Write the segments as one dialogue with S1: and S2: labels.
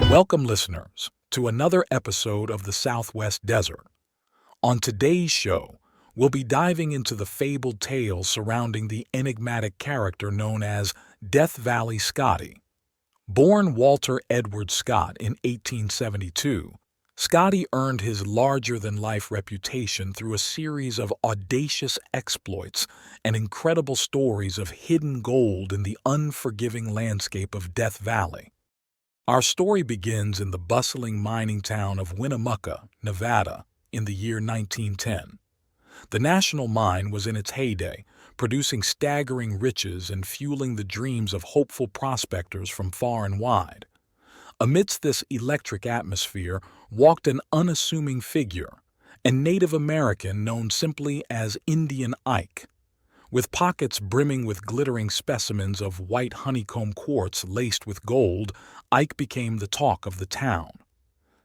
S1: Welcome, listeners, to another episode of the Southwest Desert. On today's show, we'll be diving into the fabled tales surrounding the enigmatic character known as Death Valley Scotty. Born Walter Edward Scott in 1872, Scotty earned his larger-than-life reputation through a series of audacious exploits and incredible stories of hidden gold in the unforgiving landscape of Death Valley. Our story begins in the bustling mining town of Winnemucca, Nevada, in the year 1910. The national mine was in its heyday, producing staggering riches and fueling the dreams of hopeful prospectors from far and wide. Amidst this electric atmosphere walked an unassuming figure, a Native American known simply as Indian Ike. With pockets brimming with glittering specimens of white honeycomb quartz laced with gold, Ike became the talk of the town.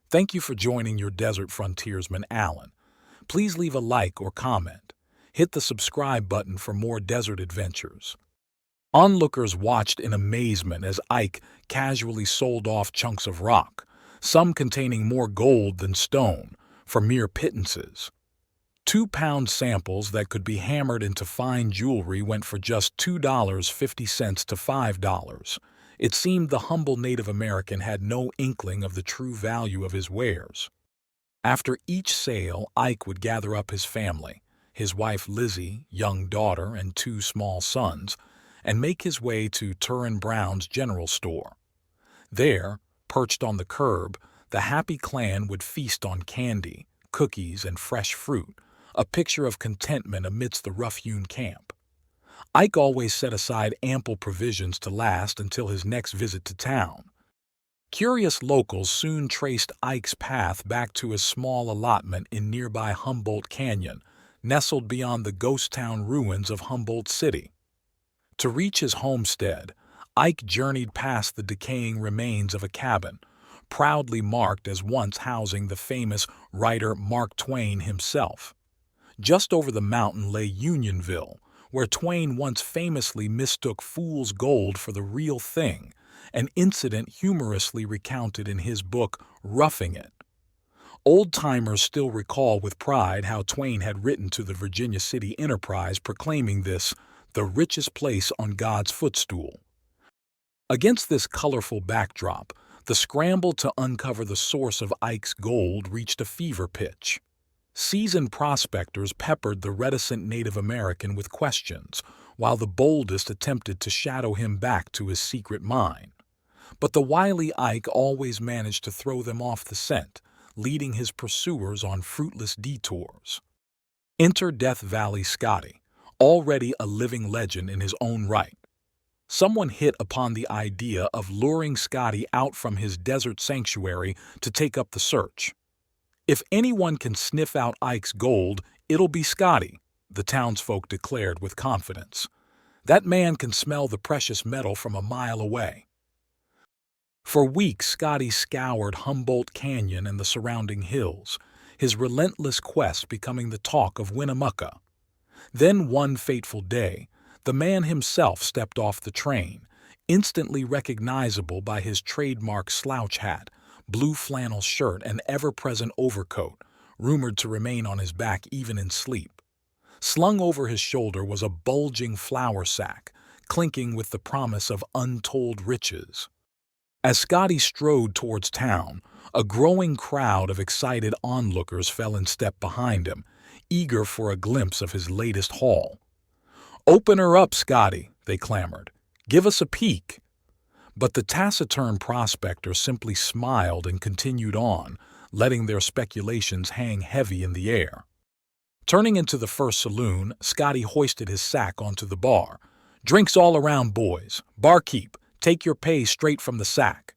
S1: Thank you for joining your desert frontiersman, Alan. Please leave a like or comment. Hit the subscribe button for more desert adventures. Onlookers watched in amazement as Ike casually sold off chunks of rock, some containing more gold than stone, for mere pittances. 2-pound samples that could be hammered into fine jewelry went for just $2.50 to $5. It seemed the humble Native American had no inkling of the true value of his wares. After each sale, Ike would gather up his family, his wife Lizzie, young daughter, and 2 small sons, and make his way to Turin Brown's general store. There, perched on the curb, the happy clan would feast on candy, cookies, and fresh fruit, a picture of contentment amidst the rough-hewn camp. Ike always set aside ample provisions to last until his next visit to town. Curious locals soon traced Ike's path back to his small allotment in nearby Humboldt Canyon, nestled beyond the ghost town ruins of Humboldt City. To reach his homestead, Ike journeyed past the decaying remains of a cabin, proudly marked as once housing the famous writer Mark Twain himself. Just over the mountain lay Unionville, where Twain once famously mistook fool's gold for the real thing, an incident humorously recounted in his book Roughing It. Old-timers still recall with pride how Twain had written to the Virginia City Enterprise proclaiming this, the richest place on God's footstool. Against this colorful backdrop, the scramble to uncover the source of Ike's gold reached a fever pitch. Seasoned prospectors peppered the reticent Native American with questions, while the boldest attempted to shadow him back to his secret mine. But the wily Ike always managed to throw them off the scent, leading his pursuers on fruitless detours. Enter Death Valley Scotty, already a living legend in his own right. Someone hit upon the idea of luring Scotty out from his desert sanctuary to take up the search. If anyone can sniff out Ike's gold, it'll be Scotty, the townsfolk declared with confidence. That man can smell the precious metal from a mile away. For weeks, Scotty scoured Humboldt Canyon and the surrounding hills, his relentless quest becoming the talk of Winnemucca. Then one fateful day, the man himself stepped off the train, instantly recognizable by his trademark slouch hat, blue flannel shirt, and ever-present overcoat, rumored to remain on his back even in sleep. Slung over his shoulder was a bulging flour sack, clinking with the promise of untold riches. As Scotty strode towards town, a growing crowd of excited onlookers fell in step behind him, eager for a glimpse of his latest haul. "Open her up, Scotty," they clamored. "Give us a peek." But the taciturn prospector simply smiled and continued on, letting their speculations hang heavy in the air. Turning into the first saloon, Scotty hoisted his sack onto the bar. "Drinks all around, boys. Barkeep, take your pay straight from the sack."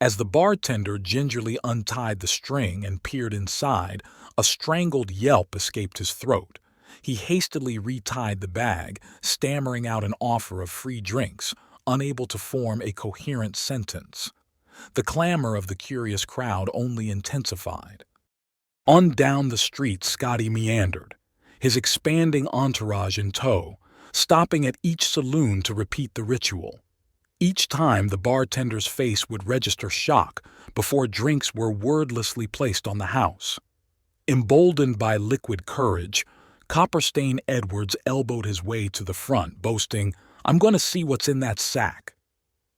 S1: As the bartender gingerly untied the string and peered inside, a strangled yelp escaped his throat. He hastily retied the bag, stammering out an offer of free drinks, unable to form a coherent sentence. The clamor of the curious crowd only intensified. On down the street Scotty meandered, his expanding entourage in tow, stopping at each saloon to repeat the ritual. Each time the bartender's face would register shock before drinks were wordlessly placed on the house. Emboldened by liquid courage, Copperstain Edwards elbowed his way to the front, boasting, "I'm going to see what's in that sack."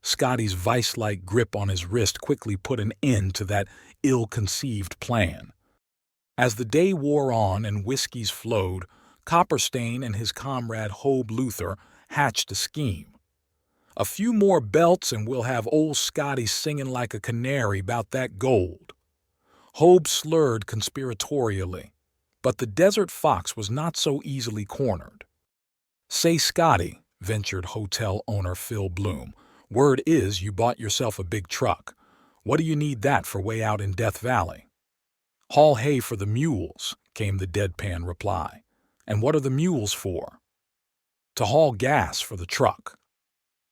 S1: Scotty's vice-like grip on his wrist quickly put an end to that ill-conceived plan. As the day wore on and whiskeys flowed, Copperstain and his comrade Hobe Luther hatched a scheme. "A few more belts and we'll have old Scotty singing like a canary about that gold." Hobe slurred conspiratorially, but the Desert Fox was not so easily cornered. "Say, Scotty," ventured hotel owner Phil Bloom, "word is you bought yourself a big truck. What do you need that for way out in Death Valley?" "Haul hay for the mules," came the deadpan reply. "And what are the mules for?" "To haul gas for the truck."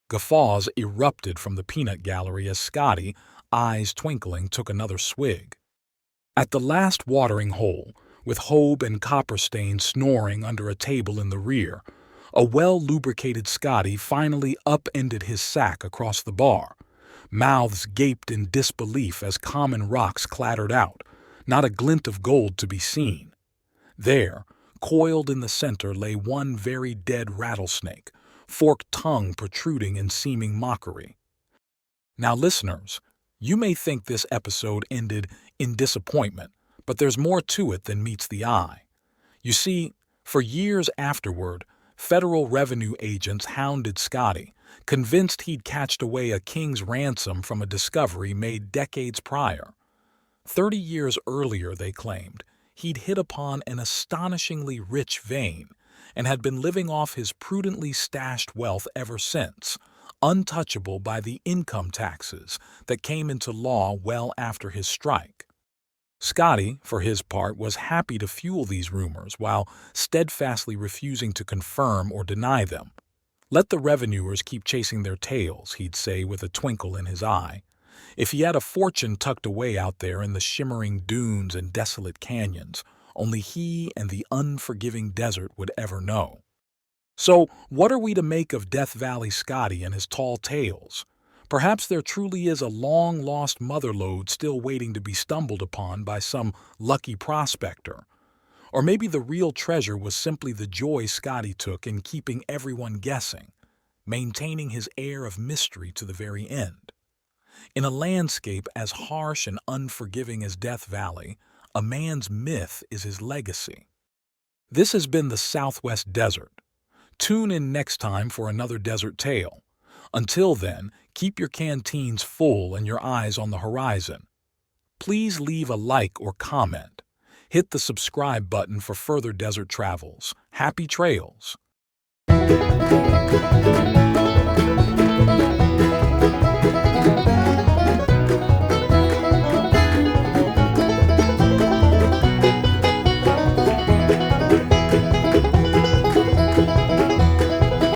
S1: Guffaws erupted from the peanut gallery as Scotty, eyes twinkling, took another swig. At the last watering hole, with Hobe and Copperstain snoring under a table in the rear, a well-lubricated Scotty finally upended his sack across the bar. Mouths gaped in disbelief as common rocks clattered out, not a glint of gold to be seen. There, coiled in the center, lay one very dead rattlesnake, forked tongue protruding in seeming mockery. Now, listeners, you may think this episode ended in disappointment, but there's more to it than meets the eye. You see, for years afterward, federal revenue agents hounded Scotty, convinced he'd catched away a king's ransom from a discovery made decades prior. 30 years earlier, they claimed, he'd hit upon an astonishingly rich vein and had been living off his prudently stashed wealth ever since, untouchable by the income taxes that came into law well after his strike. Scotty, for his part, was happy to fuel these rumors while steadfastly refusing to confirm or deny them. "Let the revenuers keep chasing their tails," he'd say with a twinkle in his eye. If he had a fortune tucked away out there in the shimmering dunes and desolate canyons, only he and the unforgiving desert would ever know. So, what are we to make of Death Valley Scotty and his tall tales? Perhaps there truly is a long-lost motherlode still waiting to be stumbled upon by some lucky prospector. Or maybe the real treasure was simply the joy Scotty took in keeping everyone guessing, maintaining his air of mystery to the very end. In a landscape as harsh and unforgiving as Death Valley, a man's myth is his legacy. This has been the Southwest Desert. Tune in next time for another desert tale. Until then, keep your canteens full and your eyes on the horizon. Please leave a like or comment. Hit the subscribe button for further desert travels. Happy trails!